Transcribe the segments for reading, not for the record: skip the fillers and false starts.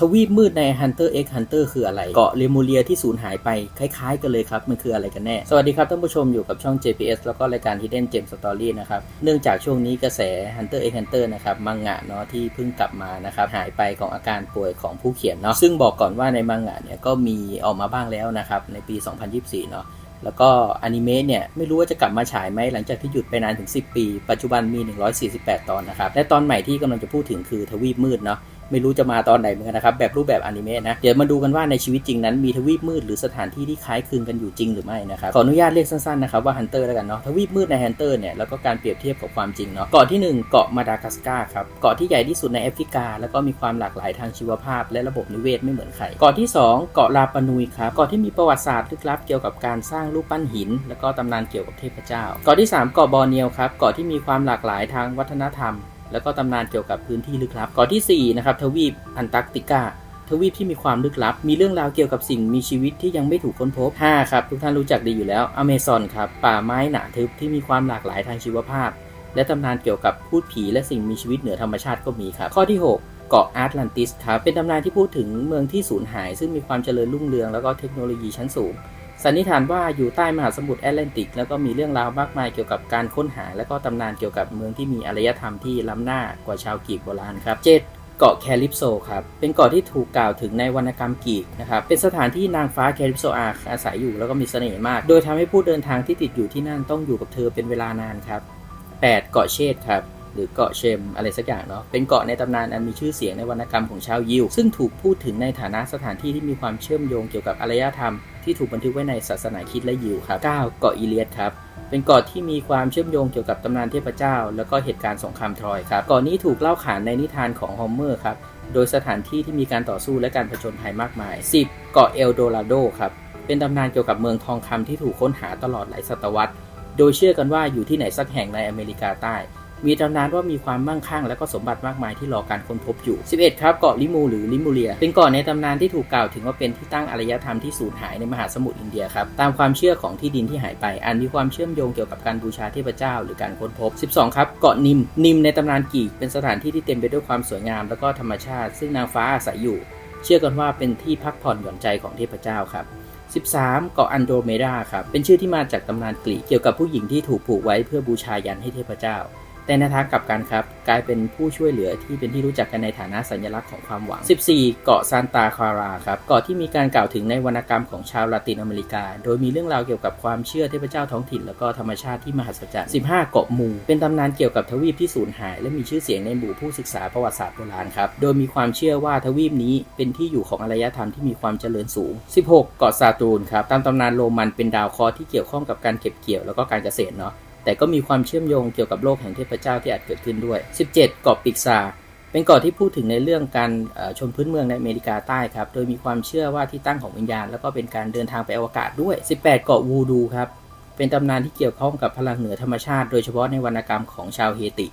ทวีปมืดใน Hunter x Hunter คืออะไรเกาะเลมูเรียที่สูญหายไปคล้ายๆกันเลยครับมันคืออะไรกันแน่สวัสดีครับท่านผู้ชมอยู่กับช่อง JPS แล้วก็รายการ Hidden Gem Story นะครับเนื่องจากช่วงนี้กระแส Hunter x Hunter นะครับมังงะเนาะที่เพิ่งกลับมานะครับหายไปของอาการป่วยของผู้เขียนเนาะซึ่งบอกก่อนว่าในมังงะเนี่ยก็มีออกมาบ้างแล้วนะครับในปี 2024 เนาะแล้วก็อนิเมะเนี่ยไม่รู้ว่าจะกลับมาฉายไหมหลังจากที่หยุดไปนานถึง10 ปีปัจจุบันมี148ตอนนะครับและตอนใหม่ที่กำลังจะพูดถึงคือทวีปมืดเนาะไม่รู้จะมาตอนไหนเหมือนกันนะครับแบบรูปแบบอนิเมะนะเดี๋ยวมาดูกันว่าในชีวิตจริงนั้นมีทวีปมืดหรือสถานที่ที่คล้ายคลึงกันอยู่จริงหรือไม่นะครับขออนุญาตเรียกสั้นๆนะครับว่าฮันเตอร์แล้วกันเนาะทวีปมืดในฮันเตอร์เนี่ยแล้วก็การเปรียบเทียบกับความจริงเนาะเกาะที่1เกาะมาดากัสการ์ครับเกาะที่ใหญ่ที่สุดในแอฟริกาแล้วก็มีความหลากหลายทางชีวภาพและระบบนิเวศไม่เหมือนใครเกาะที่2เกาะลาปานุยครับเกาะที่มีประวัติศาสตร์ลึกลับเกี่ยวกับการสร้างรูปปั้นหินแล้วก็ตำนานเกี่ยวกับเทพเจ้าเกาะที่3เกาะบอร์เนียวครับเกาะที่มีความหลากหลายทางวัฒนธรรมแล้วก็ตำนานเกี่ยวกับพื้นที่ลึกลับเกาะที่4นะครับทวีปอันตาร์กติกาทวีปที่มีความลึกลับมีเรื่องราวเกี่ยวกับสิ่งมีชีวิตที่ยังไม่ถูกค้นพบ5ครับทุกท่านรู้จักดีอยู่แล้วอเมซอนครับป่าไม้หนาทึบที่มีความหลากหลายทางชีวภาพและตำนานเกี่ยวกับพูดผีและสิ่งมีชีวิตเหนือธรรมชาติก็มีครับข้อที่6เกาะแอตแลนติสครับเป็นตำนานที่พูดถึงเมืองที่สูญหายซึ่งมีความเจริญรุ่งเรืองแล้วก็เทคโนโลยีชั้นสูงสันนิษฐานว่าอยู่ใต้มหาสมุทรแอตแลนติกแล้วก็มีเรื่องราวมากมายเกี่ยวกับการค้นหาและก็ตำนานเกี่ยวกับเมืองที่มีอารยธรรมที่ล้ำหน้ากว่าชาวกรีกโบราณครับ7เกาะแคลิปโซครับเป็นเกาะที่ถูกกล่าวถึงในวรรณกรรมกรีกนะครับเป็นสถานที่นางฟ้าแคลิปโซอาศัยอยู่แล้วก็มีเสน่ห์มากโดยทำให้ผู้เดินทางที่ติดอยู่ที่นั่นต้องอยู่กับเธอเป็นเวลานานครับ8เกาะเชดครับหรือเกาะเชมอะไรสักอย่างเนาะเป็นเกาะในตำนานอันมีชื่อเสียงในวรรณกรรมของชาวยิวซึ่งถูกพูดถึงในฐานะสถานที่ที่มีความเชื่อมโยงเกี่ยวกับอารยธรรมที่ถูกบันทึกไว้ในศาสนาคริสต์และยิวครับ9เกาะอิเลียดครับเป็นเกาะที่มีความเชื่อมโยงเกี่ยวกับตำนานเทพเจ้าแล้วก็เหตุการณ์สงครามทรอยครับเกาะนี้ถูกเล่าขานในนิทานของฮอมเมอร์ครับโดยสถานที่ที่มีการต่อสู้และการผจญภัยมากมาย10เกาะเอลโดราโดครับเป็นตำนานเกี่ยวกับเมืองทองคำที่ถูกค้นหาตลอดหลายศตวรรษโดยเชื่อกันว่าอยู่ที่ไหนสักแห่งในอเมริกาใต้มีตำนานว่ามีความมั่งคั่งและก็สมบัติมากมายที่รอการค้นพบอยู่11ครับเกาะลิมูหรือลิมูเรียเป็นเกาะในตำนานที่ถูกกล่าวถึงว่าเป็นที่ตั้งอารยธรรมที่สูญหายในมหาสมุทรอินเดียครับตามความเชื่อของที่ดินที่หายไปอันมีความเชื่อมโยงเกี่ยวกับการบูชาเทพเจ้าหรือการค้นพบ12ครับเกาะนิมในตำนานกรีกเป็นสถานที่ที่เต็มไปด้วยความสวยงามและก็ธรรมชาติซึ่งนางฟ้าอาศัยอยู่เชื่อกันว่าเป็นที่พักผ่อนหย่อนใจของเทพเจ้าครับ13เกาะอันโดรเมดาครับเป็นชื่อที่มาจากตำนานกรีกเกี่ยวกับผู้หญิงที่ถูกผูกไว้เพื่อบูชายันให้เทพเจ้าแต่ในทางกลับกันครับกลายเป็นผู้ช่วยเหลือที่เป็นที่รู้จักกันในฐานะสัญลักษณ์ของความหวัง14เกาะซานตาคลาราครับเกาะที่มีการกล่าวถึงในวรรณกรรมของชาวลาตินอเมริกาโดยมีเรื่องราวเกี่ยวกับความเชื่อเทพเจ้าท้องถิ่นแล้วก็ธรรมชาติที่มหัศจรรย์15เกาะมูเป็นตำนานเกี่ยวกับทวีปที่สูญหายและมีชื่อเสียงในหมู่ผู้ศึกษาประวัติศาสตร์โบราณครับโดยมีความเชื่อว่าทวีปนี้เป็นที่อยู่ของอารยธรรมที่มีความเจริญสูง16เกาะซาตูนครับตามตำนานโรมันเป็นดาวเคราะห์ที่เกี่ยวข้องกับการเก็บเกี่ยวแล้วก็การเกษตรเนาะแต่ก็มีความเชื่อมโยงเกี่ยวกับโลกแห่งเทพเจ้าที่อาจเกิดขึ้นด้วย17เกาะปิกซาเป็นเกาะที่พูดถึงในเรื่องการชนพื้นเมืองในอเมริกาใต้ครับโดยมีความเชื่อว่าที่ตั้งของวิญญาณแล้วก็เป็นการเดินทางไปอวกาศด้วย18เกาะวูดูครับเป็นตำนานที่เกี่ยวข้องกับพลังเหนือธรรมชาติโดยเฉพาะในวรรณกรรมของชาวเฮติ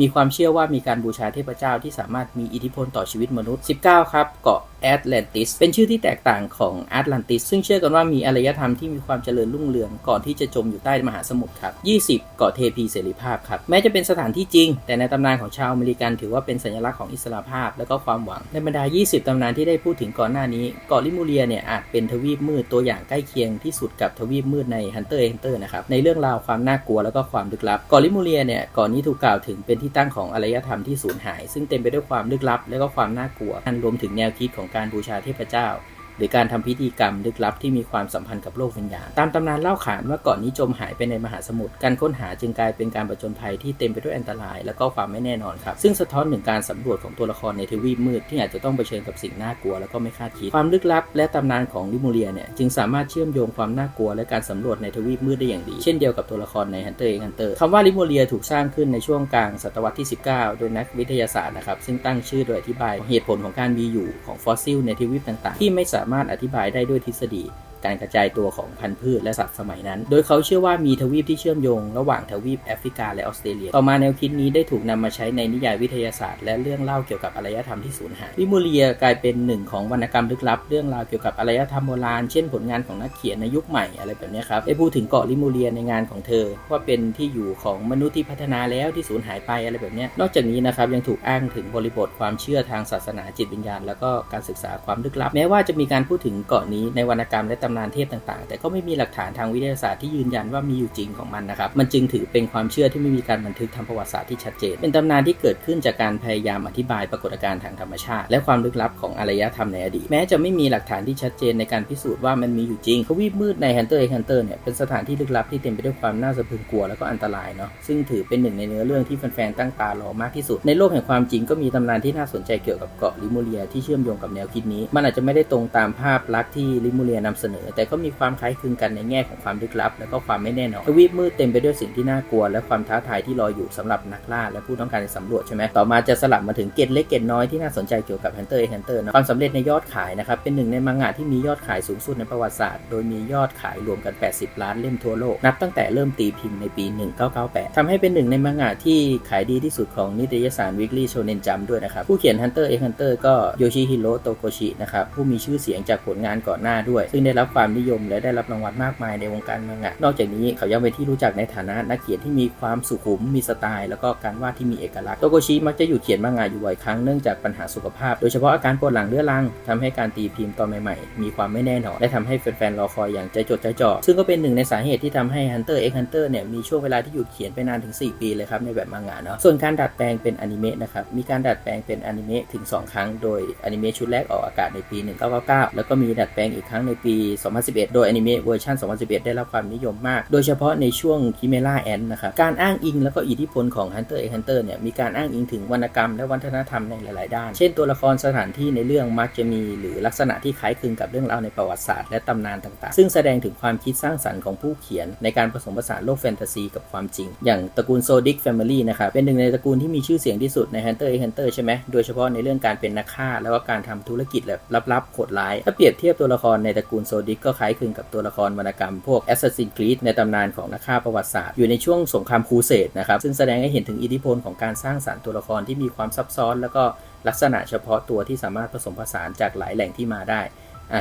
มีความเชื่อว่ามีการบูชาเทพเจ้าที่สามารถมีอิทธิพลต่อชีวิตมนุษย์19ครับเกาะแอตแลนติสเป็นชื่อที่แตกต่างของแอตแลนติสซึ่งเชื่อกันว่ามีอารยธรรมที่มีความเจริญรุ่งเรืองก่อนที่จะจมอยู่ใต้มหาสมุทรครับ20เกาะเทพีเสรีภาพครับแม้จะเป็นสถานที่จริงแต่ในตำนานของชาวอเมริกันถือว่าเป็นสัญลักษณ์ของอิสรภาพและก็ความหวังในบรรดา20ตำนานที่ได้พูดถึงก่อนหน้านี้เกาะลิมูเรียเนี่ยอาจเป็นทวีปมืดตัวอย่างใกล้เคียงที่สุดกับทวีปมืดใน Hunter x Hunter นะครับในเรื่องราวความน่ากลัวแล้วก็ความลึกลับเกาะลิมูเรียเนี่ยเกาะนี้ถูกกล่าวถึงเป็นที่ตั้งของอารยธรรมที่สูญหายซึ่งเต็มไปด้วยความลึกลับและก็ความน่ากลัวรวมถึงแนวคิดของการบูชาเทพเจ้าหรือการทำพิธีกรรมลึกลับที่มีความสัมพันธ์กับโลกวิญญาณตามตำนานเล่าขานว่าเกาะนี้จมหายไปในมหาสมุทรการค้นหาจึงกลายเป็นการผจญภัยที่เต็มไปด้วยอันตรายและก็ความไม่แน่นอนครับซึ่งสะท้อนถึงการสำรวจของตัวละครในทวีปมืดที่อาจจะต้องเผชิญกับสิ่งน่ากลัวและก็ไม่คาดคิดความลึกลับและตำนานของลิมูเรียเนี่ยจึงสามารถเชื่อมโยงความน่ากลัวและการสำรวจในทวีปมืดได้อย่างดีเช่นเดียวกับตัวละครใน Hunter x Hunter คำว่าลิมูเรียถูกสร้างขึ้นในช่วงกลางศตวรรษที่19โดยนักวิทยาศาสตร์นะครับซึ่งตั้งชื่อโดยอธิบายเหตุผลของการมีอยู่ของฟอสซิลในทวีปต่างๆที่ไม่สามารถอธิบายได้ด้วยทฤษฎี การกระจายตัวของพันธุ์พืชและสัตว์สมัยนั้นโดยเขาเชื่อว่ามีทวีปที่เชื่อมโยงระหว่างทวีปแอฟริกาและออสเตรเลียต่อมาแนวคิดนี้ได้ถูกนำมาใช้ในนิยายวิทยาศาสตร์และเรื่องเล่าเกี่ยวกับอารยธรรมที่สูญหายลิมูเรียกลายเป็นหนึ่งของวรรณกรรมลึกลับเรื่องราวเกี่ยวกับอารยธรรมโบราณเช่นผลงานของนักเขียนในยุคใหม่อะไรแบบนี้ครับได้พูดถึงเกาะลิมูเรียในงานของเธอว่าเป็นที่อยู่ของมนุษย์ที่พัฒนาแล้วที่สูญหายไปอะไรแบบนี้นอกจากนี้นะครับยังถูกอ้างถึงบริบทความเชื่อทางศาสนาจิตวิญญาณแล้วก็การศึกษาความลึกลับแม้ว่าจะมีการพูดถึงเกาะนี้ในวรรณกรรมและตำนานเทพต่างๆแต่ก็ไม่มีหลักฐานทางวิทยาศาสตร์ที่ยืนยันว่ามีอยู่จริงของมันนะครับมันจึงถือเป็นความเชื่อที่ไม่มีการบันทึกทางประวัติศาสตร์ที่ชัดเจนเป็นตำนานที่เกิดขึ้นจากการพยายามอธิบายปรากฏการณ์ทางธรรมชาติและความลึกลับของอารยธรรมในอดีตแม้จะไม่มีหลักฐานที่ชัดเจนในการพิสูจน์ว่ามันมีอยู่จริงทวีปมืดใน Hunter x Hunter เนี่ยเป็นสถานที่ลึกลับที่เต็มไปด้วยความน่าสะพรึงกลัวแล้วก็อันตรายเนาะซึ่งถือเป็นหนึ่งในเนื้อเรื่องที่แฟนๆตั้งตารอมากที่สุดในโลกแห่งความจริงก็มีตำนานที่น่าสนใจเกี่ยวกับเกาะลิมูเรียที่เชื่อมโยงกับแนวคิดนี้มันอาจจะไม่ได้ตรงตามภาพลักษณ์ที่ลิมูเรียนำเสนอแต่ก็มีความคล้ายคลึงกันในแง่ของความลึกลับและก็ความไม่แน่นอนทวีปมืดเต็มไปด้วยสิ่งที่น่ากลัวและความท้าทายที่รออยู่สำหรับนักล่าและผู้ต้องการสำรวจใช่ไหมต่อมาจะสลับมาถึงเกร็ดเล็กเกร็ดน้อยที่น่าสนใจเกี่ยวกับ Hunter x Hunter นะความสำเร็จในยอดขายนะครับเป็นหนึ่งในมังงะที่มียอดขายสูงสุดในประวัติศาสตร์โดยมียอดขายรวมกัน80ล้านเล่มทั่วโลกนับตั้งแต่เริ่มตีพิมพ์ในปี1998ทำให้เป็นหนึ่งในมังงะที่ขายดีที่สุดของนิตยสาร Weekly Shonen Jump ด้วยนะครับผู้เขียน Hunter x Hunter ก็โยชิฮิโร่โตโกชินะครับผู้มีชื่อเสียงจากผลงานก่อนหน้าด้วยซึ่งได้รับความนิยมและได้รับรางวัลมากมายในวงการมังงะนอกจากนี้เขายังเป็นที่รู้จักในฐานะนักเขียนที่มีความสุขุมมีสไตล์แล้วก็การวาดที่มีเอกลักษณ์โตโกชิมักจะหยุดเขียนมังงะอยู่บ่อยครั้งเนื่องจากปัญหาสุขภาพโดยเฉพาะอาการปวดหลังเรื้อรังทำให้การตีพิมพ์ตอนใหม่ๆมีความไม่แน่นอนและทำให้แฟนๆรอคอยอย่างใจจดใจจ่อซึ่งก็เป็นหนึ่งในสาเหตุที่ทำให้ Hunter x Hunter เนี่ยมีช่วงเวลาที่หยุดเขียนไปนานถึง4ปีเลยครับในแบบมังงะเนาะส่วนการดัดแปลงเป็นอนิเมะนะครับมีการดัดแปลงเป็นอนิเมะถึง2ครั้งโดยอนิเมะชุดแรกออกอากาศในปี1999แล้วก็มีดัดแปลงอีกครั้งในปี2011โดยอนิเมะเวอร์ชัน2011ได้รับความนิยมมากโดยเฉพาะในช่วง Chimera Ant นะครับการอ้างอิงแล้วก็อิทธิพลของ Hunter x Hunter เนี่ยมีการอ้างอิงถึงวรรณกรรมและวัฒนธรรมในหลายๆด้านเช่นตัวละครสถานที่ในเรื่องมักจะมีหรือลักษณะที่คล้ายคลึงกับเรื่องราวในประวัติศาสตร์และตำนานต่างๆซึ่งแสดงถึงความคิดสร้างสรรค์ของผู้เขียนในการผสมผสานโลกแฟนตาซีกับความจริงอย่างตระกูลโซดิกแฟมิลี่นะครับเป็นหนึ่งในตระกูลที่มีชื่อเสียงที่สุดใน Hunter x Hunter ใช่ไหมโดยเฉพาะในเรื่องการเป็นนักฆ่าแล้วก็การทำธุรกิจแบบลับๆโหดร้ายถ้าเปรียบเทียบตัวละครในตระกูลโซดิกก็คล้ายคลึงกับตัวละครวรรณกรรมพวก Assassin's Creed ในตำนานของนักฆ่าประวัติศาสตร์อยู่ในช่วงสงครามครูเสดนะครับซึ่งแสดงให้เห็นถึงอิทธิพลของการสร้างสรรค์ตัวละครที่มีความซับซ้อนแล้วก็ลักษณะเฉพาะตัวที่สามารถผสมผสานจากหลายแหล่งที่มาได้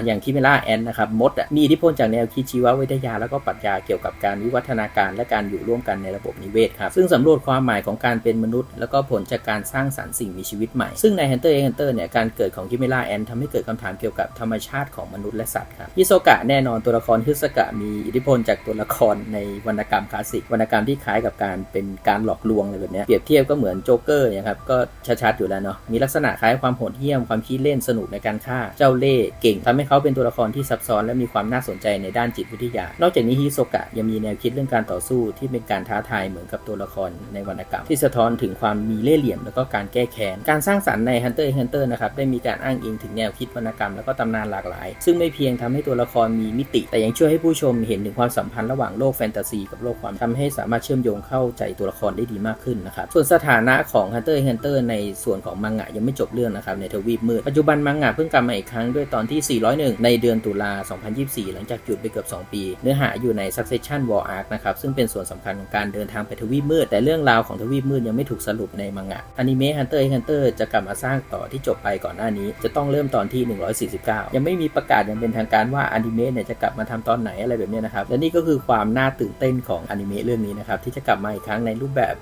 อย่างคิเมล่าแอนนะครับมดมีอิทธิพลจากแนวคิดชีววิทยาแล้วก็ปรัชญาเกี่ยวกับการวิวัฒนาการและการอยู่ร่วมกันในระบบนิเวศครับซึ่งสำรวจความหมายของการเป็นมนุษย์แล้วก็ผลจากการสร้างสรรค์สิ่งมีชีวิตใหม่ซึ่งใน Hunter x Hunter เนี่ยการเกิดของคิเมล่าแอนทำให้เกิดคำถามเกี่ยวกับธรรมชาติของมนุษย์และสัตว์ครับฮิโซกะแน่นอนตัวละครฮิโซกะมีอิทธิพลจากตัวละครในวรรณกรรมคลาสสิกวรรณกรรมที่คล้ายกับการเป็นการหลอกลวงอะไรแบบนี้เปรียบเทียบก็เหมือนโจ๊กเกอร์นะครับก็ชัดๆอยู่แล้วเนาะมีลักษณะคล้ายความโหดเหี้ยมความขี้เล่นสนุกในการฆ่าเจ้าเล่ห์เก่งทำให้เขาเป็นตัวละครที่ซับซ้อนและมีความน่าสนใจในด้านจิตวิทยานอกจากนี้ฮิโซกะยังมีแนวคิดเรื่องการต่อสู้ที่เป็นการท้าทายเหมือนกับตัวละครในวรรณกรรมที่สะท้อนถึงความมีเล่ห์เหลี่ยมแล้วก็การแก้แค้นการสร้างสรรค์ใน Hunter x Hunter นะครับได้มีการอ้างอิงถึงแนวคิดวรรณกรรมแล้วก็ตำนานหลากหลายซึ่งไม่เพียงทำให้ตัวละครมีมิติแต่ยังช่วยให้ผู้ชมเห็นถึงความสัมพันธ์ระหว่างโลกแฟนตาซีกับโลกความทำให้สามารถเชื่อมโยงเข้าใจตัวละครได้ดีมากขึ้นนะครับส่วนสถานะของ Hunter x Hunter ในส่วนของมังงะยังไม่จบเรื่องนะครับในทวีปมืดปัจจุบันมังงะเพิ่งกลับมาอีกครั้งด้วยตอนที่401ในเดือนตุลา2024หลังจากหยุดไปเกือบ2ปีเนื้อหาอยู่ใน Succession War Arc นะครับซึ่งเป็นส่วนสำคัญของการเดินทางไปทวีปมืดแต่เรื่องราวของทวีปมืดยังไม่ถูกสรุปในมังงะอนิเมะ Hunter x Hunter จะกลับมาสร้างต่อที่จบไปก่อนหน้านี้จะต้องเริ่มตอนที่149ยังไม่มีประกาศอย่างเป็นทางการว่าอนิเมะเนี่ยจะกลับมาทำตอนไหนอะไรแบบนี้นะครับและนี่ก็คือความน่าตื่นเต้นของอนิเมะเรื่องนี้นะครับที่จะกลับมาอีกครั้งในรูปแบบ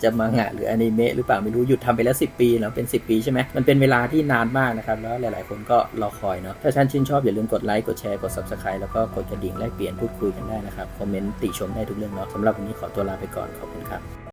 จะมังงะหรืออนิเมะหรือเปล่าไม่รู้หยุดทำไปแล้ว10ปีแล้วเป็น10ปีใช่ไหมมันเป็นเวลาที่นานมากนะครับแล้วหลายๆคนก็รอคอยเนาะถ้าท่านชื่นชอบอย่าลืมกดไลค์กดแชร์กด Subscribe แล้วก็กดกระดิ่งแลกเปลี่ยนพูดคุยกันได้นะครับคอมเมนต์ติชมได้ทุกเรื่องเนาะสำหรับวันนี้ขอตัวลาไปก่อนขอบคุณครับ